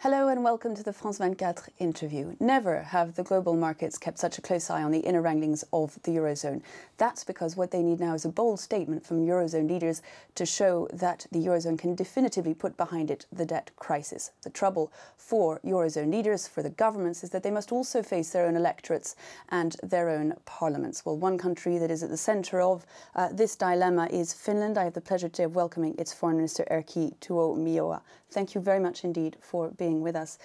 Hello and welcome to the France 24 interview. Never have the global markets kept such a close eye on the inner wranglings of the Eurozone. That's because what they need now is a bold statement from Eurozone leaders to show that the Eurozone can definitively put behind it the debt crisis. The trouble for Eurozone leaders, for the governments, is that they must also face their own electorates and their own parliaments. Well, one country that is at the centre of this dilemma is Finland. I have the pleasure today of welcoming its Foreign Minister Erkki Tuomioja. Thank you very much indeed for being with us.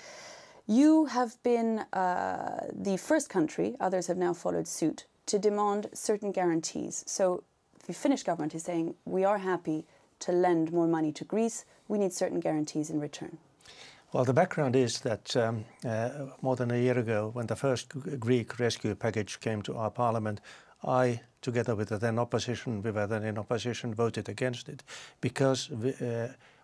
You have been the first country, others have now followed suit, to demand certain guarantees. So the Finnish government is saying, we are happy to lend more money to Greece, we need certain guarantees in return. Well, the background is that more than a year ago, when the first Greek rescue package came to our parliament, I, together with the then opposition, we were then in opposition, voted against it because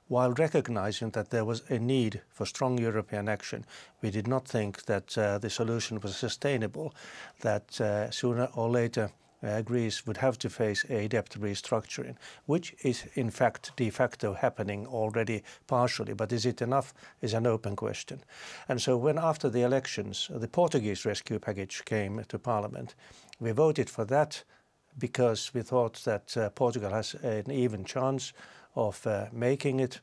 while recognizing that there was a need for strong European action, we did not think that the solution was sustainable, that sooner or later Greece would have to face a debt restructuring, which is in fact de facto happening already partially, but is it enough is an open question. And so when after the elections the Portuguese rescue package came to Parliament, we voted for that because we thought that Portugal has an even chance of making it,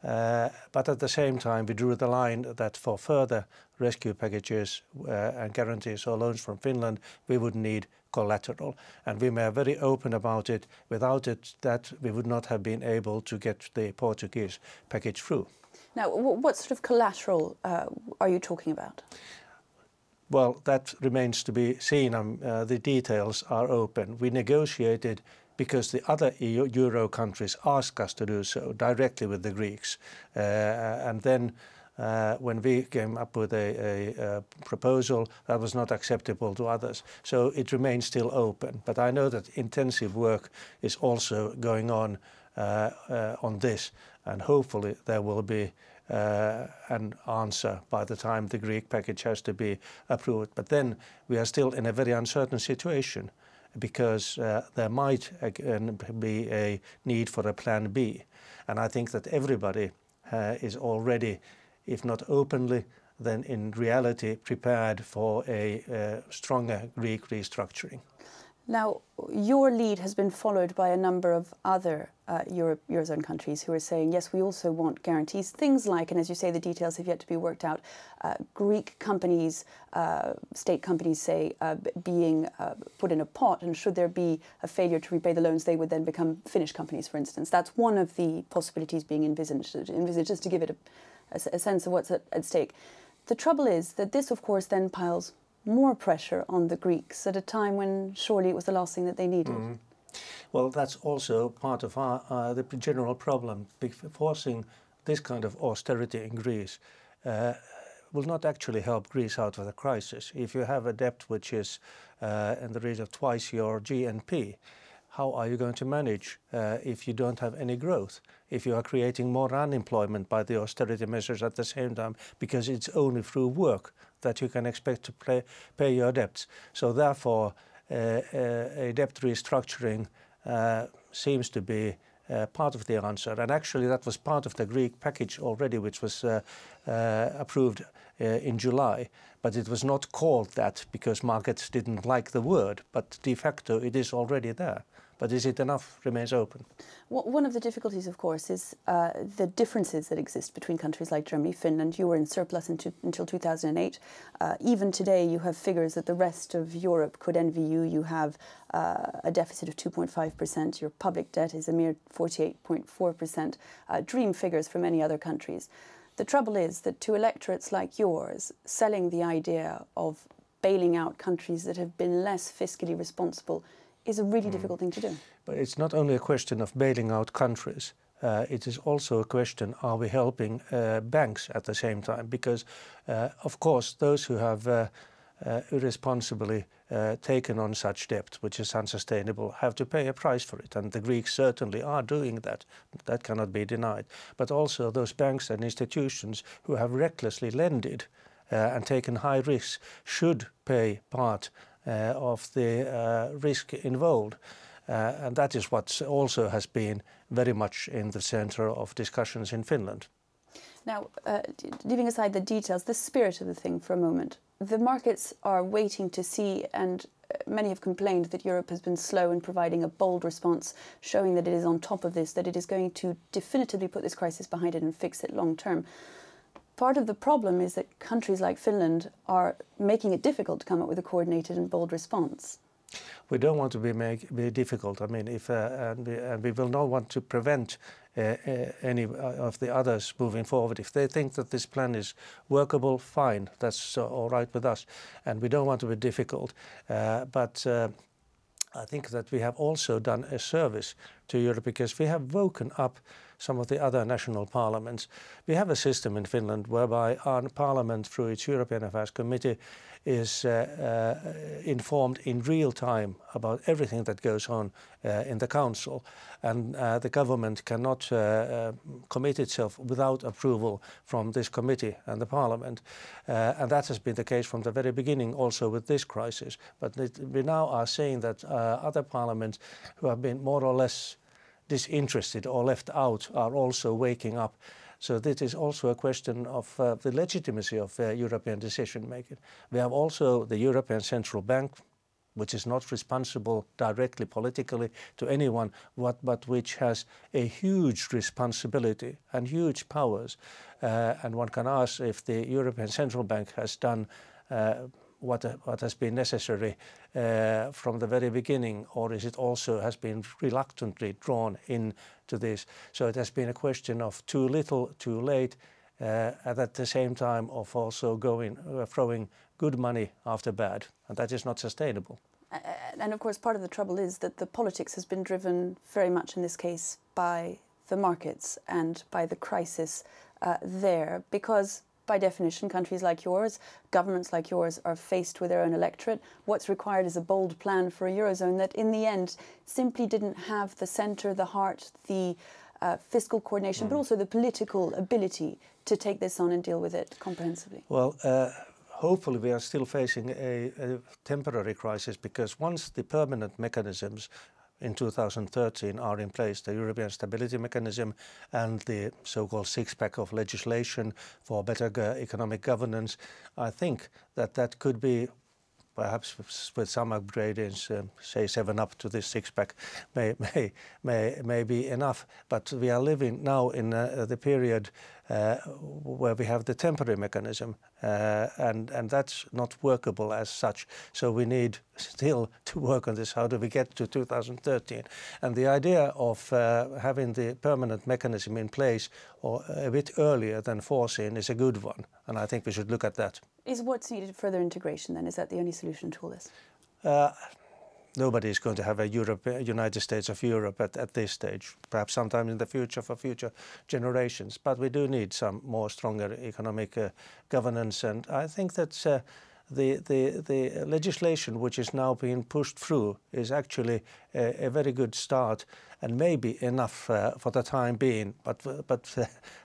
but at the same time we drew the line that for further rescue packages and guarantees or loans from Finland we would need collateral, and we were very open about it. Without it, that we would not have been able to get the Portuguese package through. Now, what sort of collateral are you talking about? Well, that remains to be seen. The details are open. We negotiated because the other Euro countries asked us to do so directly with the Greeks. And then when we came up with a proposal, that was not acceptable to others. So it remains still open. But I know that intensive work is also going on this, and hopefully there will be an answer by the time the Greek package has to be approved. But then we are still in a very uncertain situation, because there might again be a need for a plan B. And I think that everybody is already, if not openly, then in reality prepared for a stronger Greek restructuring. Now, your lead has been followed by a number of other Eurozone countries who are saying, yes, we also want guarantees. Things like, and as you say, the details have yet to be worked out, Greek companies, state companies, say, being put in a pot, and should there be a failure to repay the loans, they would then become Finnish companies, for instance. That's one of the possibilities being envisaged just to give it a sense of what's at stake. The trouble is that this, of course, then piles more pressure on the Greeks at a time when surely it was the last thing that they needed. Mm-hmm. Well, that's also part of the general problem. Forcing this kind of austerity in Greece will not actually help Greece out of the crisis. If you have a debt which is in the region of twice your GNP, how are you going to manage if you don't have any growth? If you are creating more unemployment by the austerity measures at the same time, because it's only through work that you can expect to pay your debts. So therefore, a debt restructuring seems to be part of the answer. And actually that was part of the Greek package already, which was approved in July. But it was not called that because markets didn't like the word. But de facto it is already there. But is it enough remains open. One of the difficulties, of course, is the differences that exist between countries like Germany, Finland. You were in surplus until 2008. Even today, you have figures that the rest of Europe could envy you. You have a deficit of 2.5%. Your public debt is a mere 48.4%. Dream figures for many other countries. The trouble is that to electorates like yours, selling the idea of bailing out countries that have been less fiscally responsible is a really difficult thing to do. But it's not only a question of bailing out countries. It is also a question, are we helping banks at the same time? Because, of course, those who have irresponsibly taken on such debt, which is unsustainable, have to pay a price for it. And the Greeks certainly are doing that. That cannot be denied. But also those banks and institutions who have recklessly lended and taken high risks should pay part of the risk involved. And that is what also has been very much in the center of discussions in Finland. Now, leaving aside the details, the spirit of the thing for a moment, the markets are waiting to see, and many have complained that Europe has been slow in providing a bold response, showing that it is on top of this, that it is going to definitively put this crisis behind it and fix it long term. Part of the problem is that countries like Finland are making it difficult to come up with a coordinated and bold response. We don't want to be difficult. I mean, and we will not want to prevent any of the others moving forward. If they think that this plan is workable, fine, that's all right with us. And we don't want to be difficult. But I think that we have also done a service to Europe because we have woken up some of the other national parliaments. We have a system in Finland whereby our parliament, through its European Affairs Committee, is informed in real time about everything that goes on in the council, and the government cannot commit itself without approval from this committee and the parliament, and that has been the case from the very beginning also with this crisis. But we now are saying that other parliaments who have been more or less disinterested or left out are also waking up. So this is also a question of the legitimacy of European decision making. We have also the European Central Bank, which is not responsible directly politically to anyone, but which has a huge responsibility and huge powers. And one can ask if the European Central Bank has done what has been necessary from the very beginning, or is it also has been reluctantly drawn into this. So it has been a question of too little, too late, and at the same time of also throwing good money after bad, and that is not sustainable. And of course, part of the trouble is that the politics has been driven very much in this case by the markets and by the crisis there, because by definition, countries like yours, governments like yours are faced with their own electorate. What's required is a bold plan for a Eurozone that in the end simply didn't have the centre, the heart, the fiscal coordination, but also the political ability to take this on and deal with it comprehensively. Well, hopefully we are still facing a temporary crisis, because once the permanent mechanisms in 2013 are in place, the European Stability Mechanism and the so-called six-pack of legislation for better economic governance, I think that could be, perhaps with some upgrades, say 7 up to this six-pack may be enough. But we are living now in the period where we have the temporary mechanism, and that's not workable as such. So we need still to work on this. How do we get to 2013? And the idea of having the permanent mechanism in place or a bit earlier than foreseen is a good one, and I think we should look at that. Is what's needed further integration then? Is that the only solution to all this? Nobody is going to have a United States of Europe at this stage, perhaps sometime in the future for future generations. But we do need some more stronger economic governance. And I think that the legislation which is now being pushed through is actually a very good start, and maybe enough for the time being. But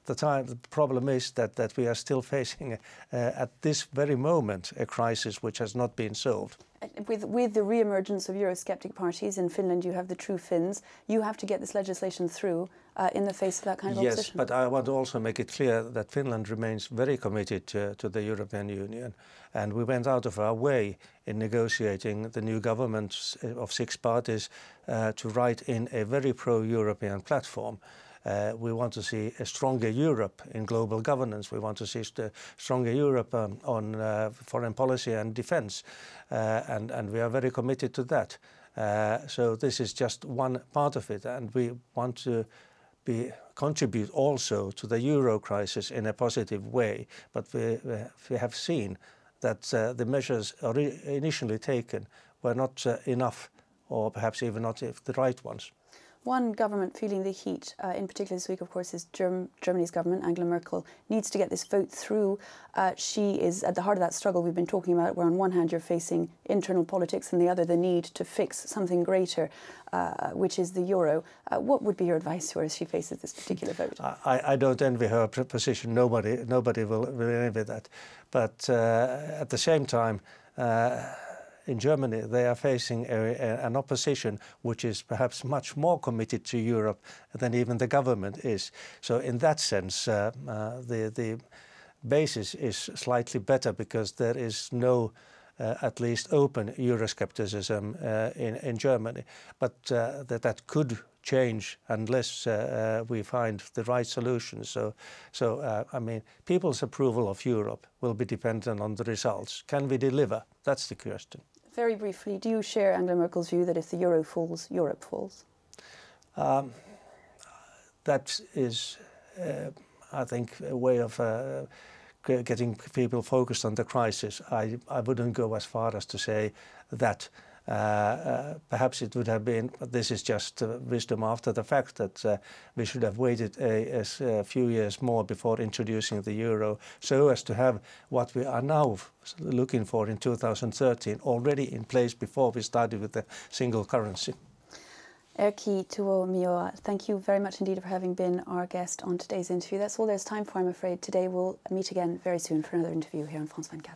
the problem is that we are still facing at this very moment a crisis which has not been solved. With the re-emergence of Eurosceptic parties in Finland, you have the true Finns. You have to get this legislation through in the face of that kind of opposition. Yes, but I want to also make it clear that Finland remains very committed to the European Union, and we went out of our way in negotiating the new government of 6 parties to write in a very pro-European platform. We want to see a stronger Europe in global governance. We want to see a stronger Europe on foreign policy and defense, and we are very committed to that. So this is just one part of it, and we want to contribute also to the euro crisis in a positive way. But we have seen that the measures initially taken were not enough, or perhaps even not the right ones. One government feeling the heat, in particular this week, of course, is Germany's government. Angela Merkel needs to get this vote through. She is at the heart of that struggle we've been talking about, where on one hand you're facing internal politics and the other the need to fix something greater, which is the euro. What would be your advice to her as she faces this particular vote? I don't envy her position. Nobody will envy that. But at the same time, in Germany, they are facing an opposition which is perhaps much more committed to Europe than even the government is. So in that sense, the basis is slightly better because there is no at least open Euroscepticism in Germany. But that could change unless we find the right solution. So I mean, people's approval of Europe will be dependent on the results. Can we deliver? That's the question. Very briefly, do you share Angela Merkel's view that if the euro falls, Europe falls? That is, I think, a way of getting people focused on the crisis. I wouldn't go as far as to say that. Perhaps it would have been, but this is just wisdom after the fact, that we should have waited a few years more before introducing the euro, so as to have what we are now looking for in 2013 already in place before we started with the single currency. Erkki Tuomioja, thank you very much indeed for having been our guest on today's interview. That's all there's time for, I'm afraid. Today we'll meet again very soon for another interview here on France 24.